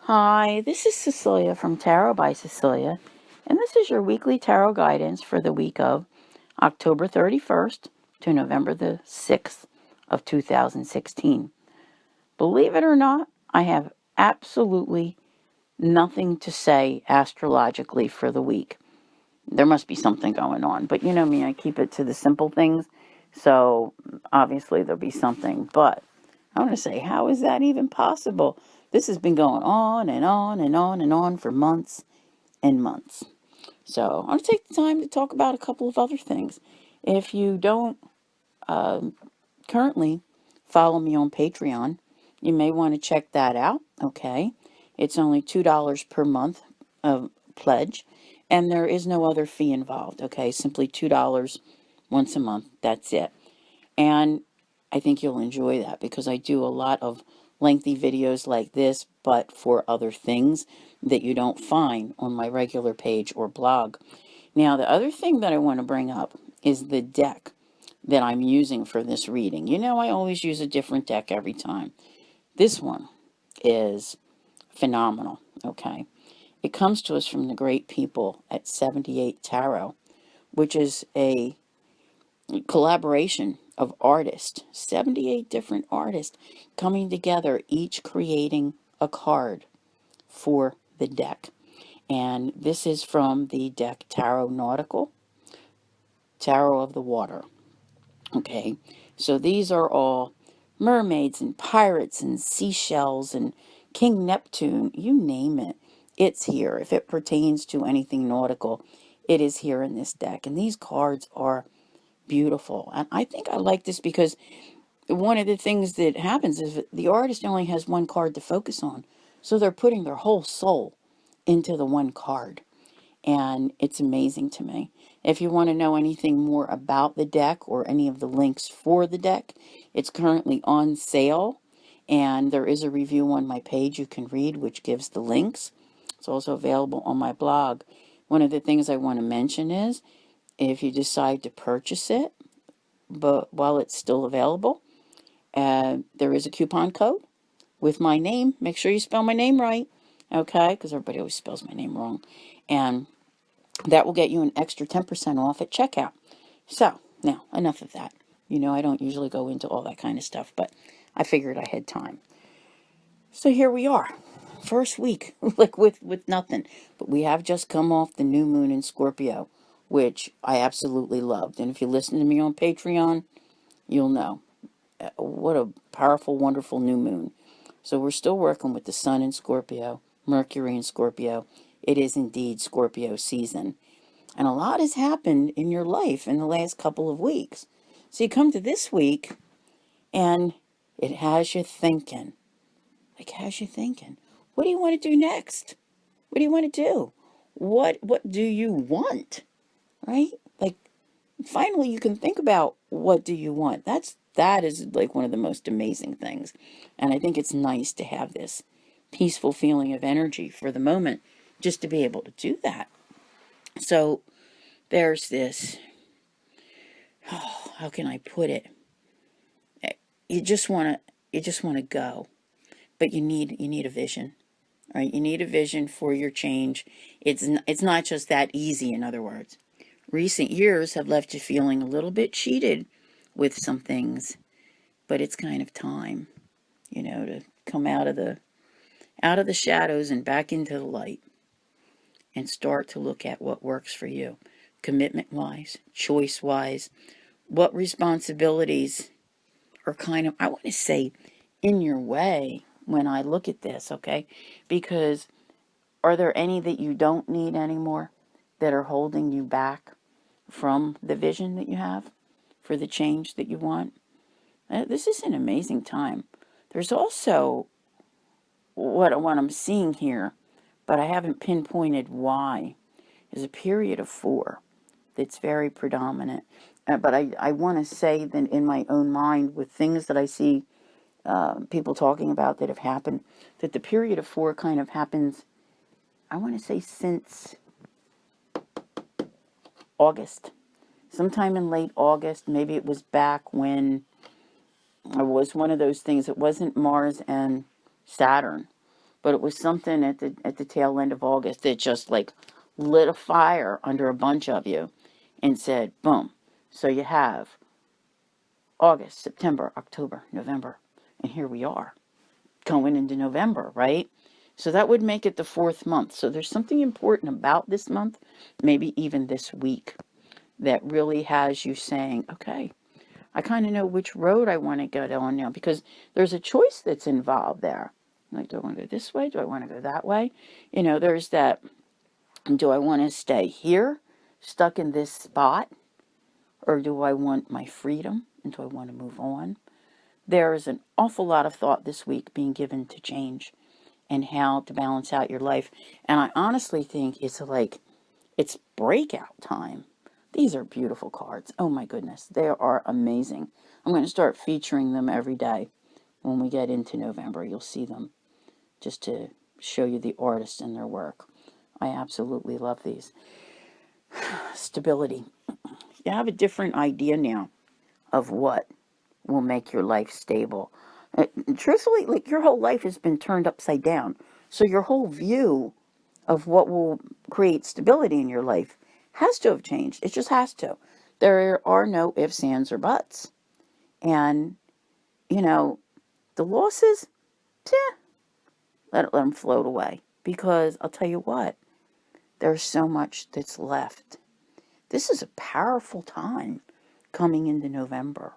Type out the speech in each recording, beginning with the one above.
Hi, this is Cecilia from Tarot by Cecilia, and this is your weekly tarot guidance for the week of October 31st to November the 6th of 2016. Believe it or not, I have absolutely nothing to say astrologically for the week. There must be something going on, but you know me, I keep it to the simple things, so obviously there'll be something, but I want to say, how is that even possible? This has been going on and on and on and on for months and months. So I want to take the time to talk about a couple of other things. If you don't currently follow me on Patreon, you may want to check that out. Okay. It's only $2 per month of pledge, and there is no other fee involved. Okay. Simply $2 once a month. That's it. And I think you'll enjoy that because I do a lot of lengthy videos like this, but for other things that you don't find on my regular page or blog. Now, the other thing that I want to bring up is the deck that I'm using for this reading. You know, I always use a different deck every time. This one is phenomenal, okay? It comes to us from the great people at 78 Tarot, which is a collaboration of artists, 78 different artists coming together, each creating a card for the deck. And this is from the deck Tarot Nautical, Tarot of the Water. Okay, so these are all mermaids and pirates and seashells and King Neptune, you name it. It's here. If it pertains to anything nautical, it is here in this deck. And these cards are beautiful. And I think I like this because one of the things that happens is that the artist only has one card to focus on. So they're putting their whole soul into the one card. And it's amazing to me. If you want to know anything more about the deck or any of the links for the deck, it's currently on sale. And there is a review on my page you can read, which gives the links. It's also available on my blog. One of the things I want to mention is if you decide to purchase it, but while it's still available, there is a coupon code with my name. Make sure you spell my name right, okay? Because everybody always spells my name wrong. And that will get you an extra 10% off at checkout. So, now, enough of that. You know, I don't usually go into all that kind of stuff, but I figured I had time. So here we are. First week, like with nothing. But we have just come off the new moon in Scorpio, which I absolutely loved. And if you listen to me on Patreon, you'll know. What a powerful, wonderful new moon. So we're still working with the sun in Scorpio, Mercury in Scorpio. It is indeed Scorpio season. And a lot has happened in your life in the last couple of weeks. So you come to this week and it has you thinking. Like, has you thinking? What do you want to do next? What do you want to do? What do you want? Right? Like, finally you can think about what do you want. That is like one of the most amazing things. And I think it's nice to have this peaceful feeling of energy for the moment just to be able to do that. So there's this, oh, how can I put it? You just want to go, but you need a vision, right? You need a vision for your change. It's not just that easy. In other words, recent years have left you feeling a little bit cheated with some things, but it's kind of time, to come out of the shadows and back into the light and start to look at what works for you, commitment wise, choice wise, what responsibilities are kind of, I want to say, in your way when I look at this, okay? Because are there any that you don't need anymore that are holding you back from the vision that you have for the change that you want? This is an amazing time. There's also what I'm seeing here, but I haven't pinpointed why, is a period of 4 that's very predominant. But I want to say that in my own mind, with things that I see people talking about that have happened, that the period of 4 kind of happens, I want to say since August. Sometime in late August, maybe it was back when it was one of those things. It wasn't Mars and Saturn, but it was something at the tail end of August that just like lit a fire under a bunch of you and said, boom. So you have August, September, October, November, and here we are going into November, right? So that would make it the 4th month. So there's something important about this month, maybe even this week, that really has you saying, okay, I kind of know which road I want to go down now, because there's a choice that's involved there. Like, do I want to go this way? Do I want to go that way? You know, there's that, do I want to stay here, stuck in this spot? Or do I want my freedom? And do I want to move on? There is an awful lot of thought this week being given to change and how to balance out your life. And I honestly think it's breakout time. These are beautiful cards. Oh my goodness, they are amazing. I'm going to start featuring them every day when we get into November. You'll see them just to show you the artists and their work. I absolutely love these. Stability. You have a different idea now of what will make your life stable. Truthfully, like, your whole life has been turned upside down. So your whole view of what will create stability in your life has to have changed. It just has to. There are no ifs, ands, or buts. And, you know, the losses, let them float away. Because I'll tell you what, there's so much that's left. This is a powerful time coming into November.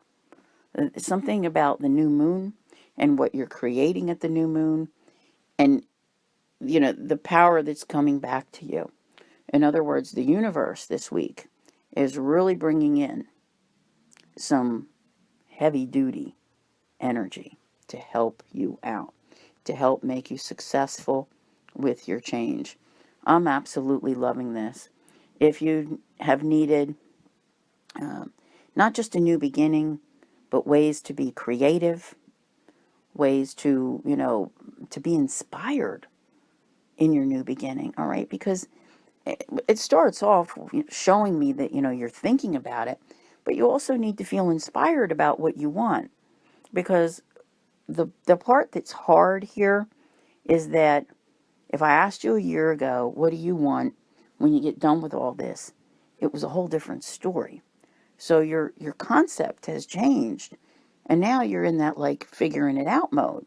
Something about the new moon and what you're creating at the new moon, and, you know, the power that's coming back to you. In other words, the universe this week is really bringing in some heavy duty energy to help you out, to help make you successful with your change. I'm absolutely loving this. If you have needed not just a new beginning, but ways to be creative, ways to, you know, to be inspired in your new beginning, all right? Because it starts off showing me that, you know, you're thinking about it, but you also need to feel inspired about what you want. Because the part that's hard here is that if I asked you a year ago, what do you want when you get done with all this? It was a whole different story. So your concept has changed, and now you're in that, like, figuring it out mode,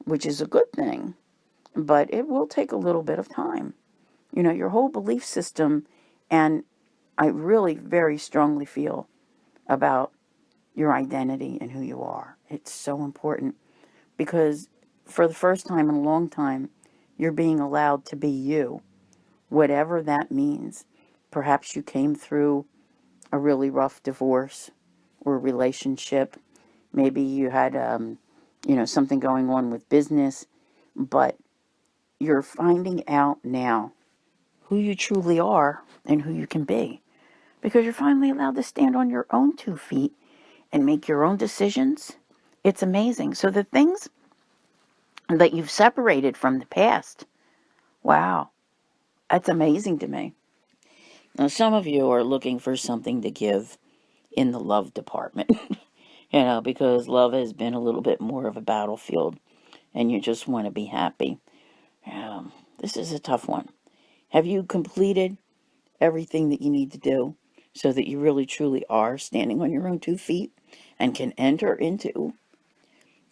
which is a good thing, but it will take a little bit of time. You know, your whole belief system, and I really very strongly feel about your identity and who you are. It's so important, because for the first time in a long time, you're being allowed to be you, whatever that means. Perhaps you came through a really rough divorce or relationship. Maybe you had, you know, something going on with business, but you're finding out now who you truly are and who you can be, because you're finally allowed to stand on your own 2 feet and make your own decisions. It's amazing. So the things that you've separated from the past, wow, that's amazing to me. Now, some of you are looking for something to give in the love department, you know, because love has been a little bit more of a battlefield and you just want to be happy. This is a tough one. Have you completed everything that you need to do so that you really truly are standing on your own 2 feet and can enter into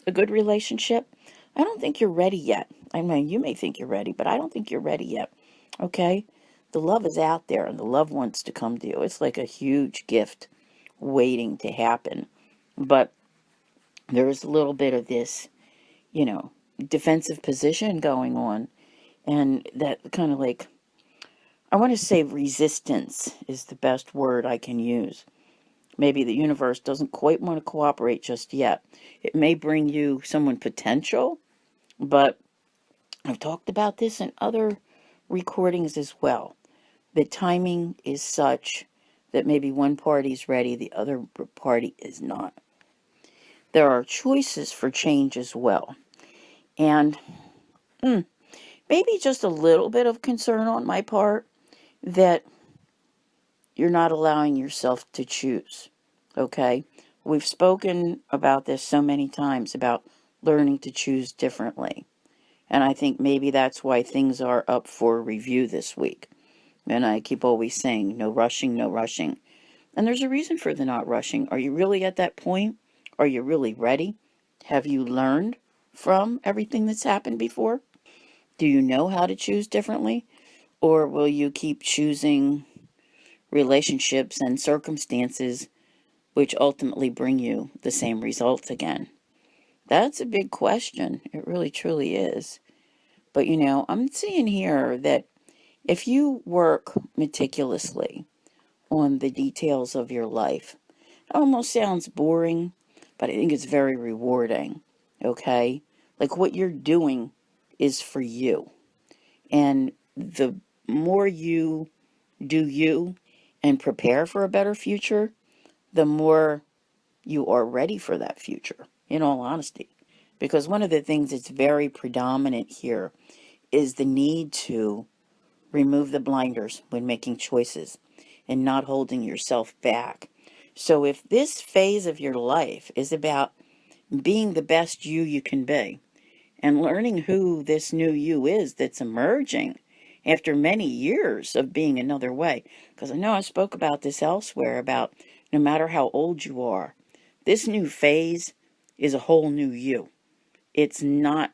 a good relationship? I don't think you're ready yet. I mean, you may think you're ready, but I don't think you're ready yet. Okay? The love is out there and the love wants to come to you. It's like a huge gift waiting to happen. But there's a little bit of this, you know, defensive position going on. And that kind of, like, I want to say resistance is the best word I can use. Maybe the universe doesn't quite want to cooperate just yet. It may bring you someone potential, but I've talked about this in other recordings as well. The timing is such that maybe one party's ready, the other party is not. There are choices for change as well. And maybe just a little bit of concern on my part that you're not allowing yourself to choose. Okay? We've spoken about this so many times, about learning to choose differently. And I think maybe that's why things are up for review this week. And I keep always saying, no rushing, no rushing. And there's a reason for the not rushing. Are you really at that point? Are you really ready? Have you learned from everything that's happened before? Do you know how to choose differently? Or will you keep choosing relationships and circumstances which ultimately bring you the same results again? That's a big question. It really truly is. But I'm seeing here that if you work meticulously on the details of your life, it almost sounds boring, but I think it's very rewarding. Okay? Like what you're doing is for you. And the more you do you and prepare for a better future, the more you are ready for that future, in all honesty. Because one of the things that's very predominant here is the need to remove the blinders when making choices and not holding yourself back. So if this phase of your life is about being the best you can be and learning who this new you is that's emerging after many years of being another way, because I know I spoke about this elsewhere about no matter how old you are, this new phase is a whole new you. It's not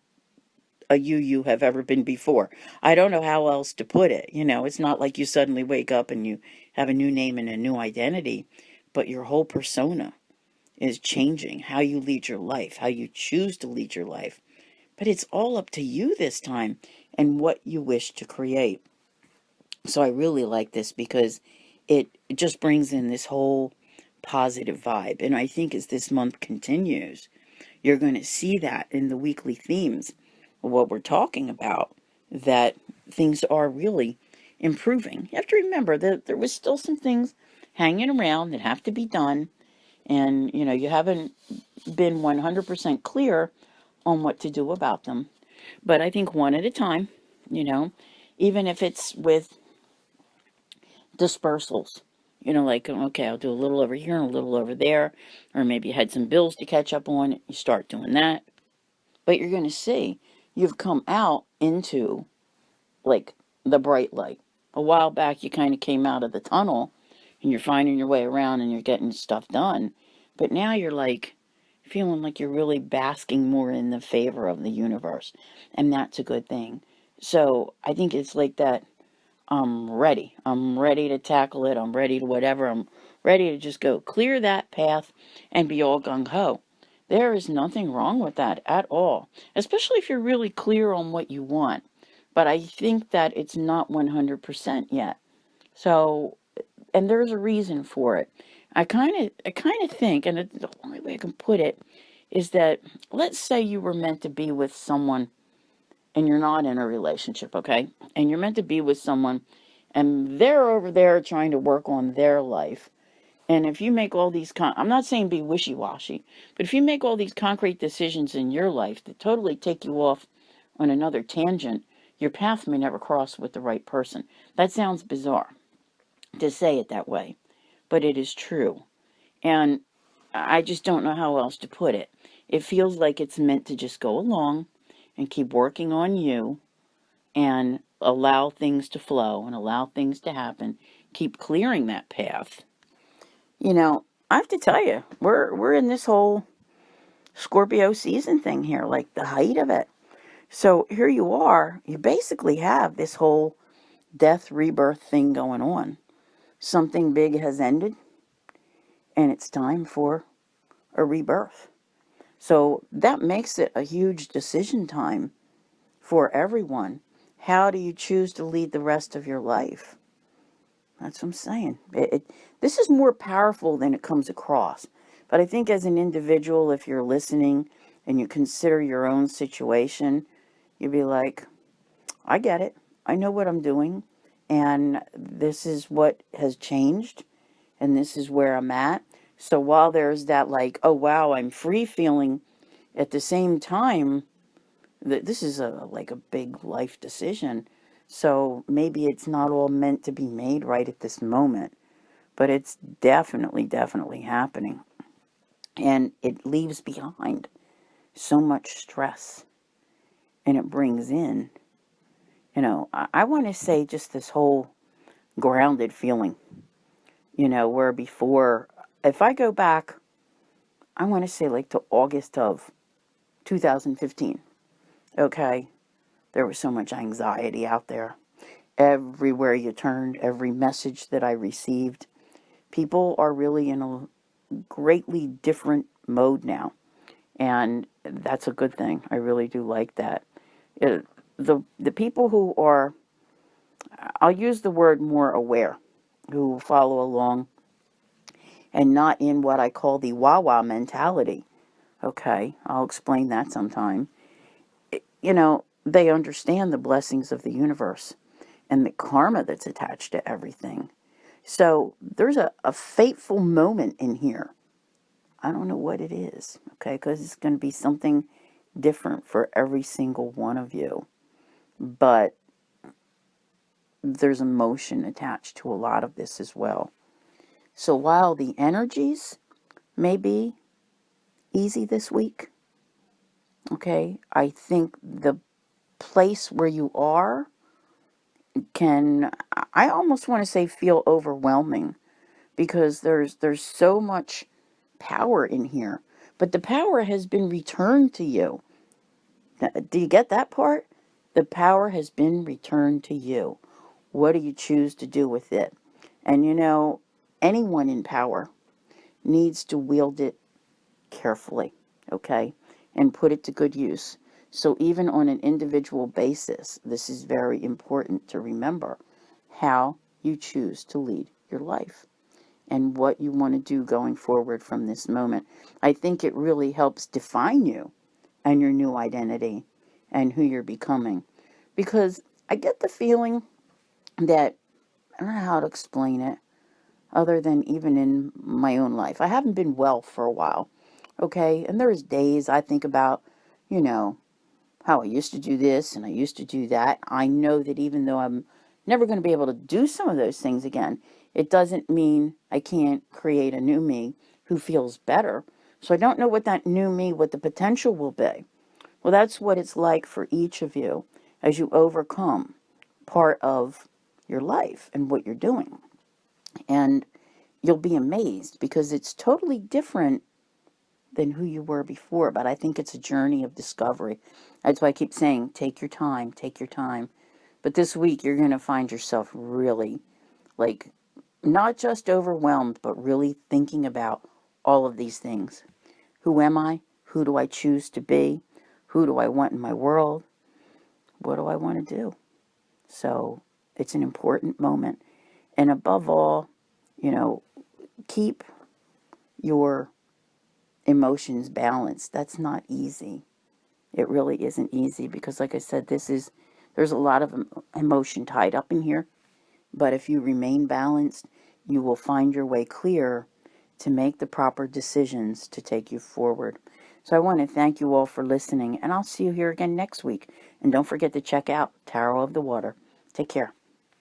a you have ever been before. I don't know how else to put it. It's not like you suddenly wake up and you have a new name and a new identity, but your whole persona is changing. How you lead your life, how you choose to lead your life. But it's all up to you this time and what you wish to create. So I really like this because it just brings in this whole positive vibe. And I think as this month continues, you're going to see that in the weekly themes of what we're talking about, that things are really improving. You have to remember that there was still some things hanging around that have to be done. And, you haven't been 100% clear on what to do about them. But I think one at a time, even if it's with dispersals. Like, okay, I'll do a little over here and a little over there, or maybe you had some bills to catch up on, you start doing that. But you're going to see you've come out into, like, the bright light. A while back, you kind of came out of the tunnel, and you're finding your way around and you're getting stuff done. But now you're, like, feeling like you're really basking more in the favor of the universe, and that's a good thing. So I think it's like that. I'm ready. I'm ready to tackle it. I'm ready to whatever. I'm ready to just go clear that path and be all gung ho. There is nothing wrong with that at all, especially if you're really clear on what you want. But I think that it's not 100% yet. So, and there's a reason for it. I kind of think, and the only way I can put it is that, let's say you were meant to be with someone and you're not in a relationship, okay? And you're meant to be with someone and they're over there trying to work on their life. And if you make all these, I'm not saying be wishy-washy, but if you make all these concrete decisions in your life that totally take you off on another tangent, your path may never cross with the right person. That sounds bizarre to say it that way, but it is true. And I just don't know how else to put it. It feels like it's meant to just go along and keep working on you and allow things to flow and allow things to happen. Keep clearing that path. I have to tell you, we're in this whole Scorpio season thing here, like the height of it. So here you are, you basically have this whole death rebirth thing going on. Something big has ended and it's time for a rebirth. So that makes it a huge decision time for everyone. How do you choose to lead the rest of your life? That's what I'm saying. This is more powerful than it comes across. But I think as an individual, if you're listening and you consider your own situation, you'd be like, I get it. I know what I'm doing. And this is what has changed. And this is where I'm at. So while there's that, like, oh, wow, I'm free feeling, at the same time, this is like a big life decision. So maybe it's not all meant to be made right at this moment, but it's definitely happening. And it leaves behind so much stress and it brings in, I want to say just this whole grounded feeling, where before, if I go back, I want to say like to August of 2015, okay, there was so much anxiety out there. Everywhere you turned, every message that I received, people are really in a greatly different mode now. And that's a good thing. I really do like that. The people who are, I'll use the word more aware, who follow along and not in what I call the wah-wah mentality. Okay, I'll explain that sometime. They understand the blessings of the universe and the karma that's attached to everything. So there's a fateful moment in here. I don't know what it is, okay, because it's going to be something different for every single one of you. But there's emotion attached to a lot of this as well. So while the energies may be easy this week, okay, I think the place where you are can, I almost want to say, feel overwhelming, because there's so much power in here, but the power has been returned to you. Do you get that part? The power has been returned to you. What do you choose to do with it? And anyone in power needs to wield it carefully, okay, and put it to good use. So even on an individual basis, this is very important to remember how you choose to lead your life and what you want to do going forward from this moment. I think it really helps define you and your new identity and who you're becoming. Because I get the feeling that, I don't know how to explain it, other than even in my own life. I haven't been well for a while, okay? And there's days I think about, how I used to do this and I used to do that. I know that even though I'm never going to be able to do some of those things again, it doesn't mean I can't create a new me who feels better. So I don't know what that new me, what the potential will be. Well, that's what it's like for each of you as you overcome part of your life and what you're doing. And you'll be amazed because it's totally different than who you were before. But I think it's a journey of discovery. That's why I keep saying, take your time, take your time. But this week, you're going to find yourself really, like, not just overwhelmed, but really thinking about all of these things. Who am I? Who do I choose to be? Who do I want in my world? What do I want to do? So it's an important moment. And above all, keep your emotions balanced. That's not easy. It really isn't easy because, like I said, there's a lot of emotion tied up in here. But if you remain balanced, you will find your way clear to make the proper decisions to take you forward. So I want to thank you all for listening, and I'll see you here again next week. And don't forget to check out Tarot of the Water. Take care.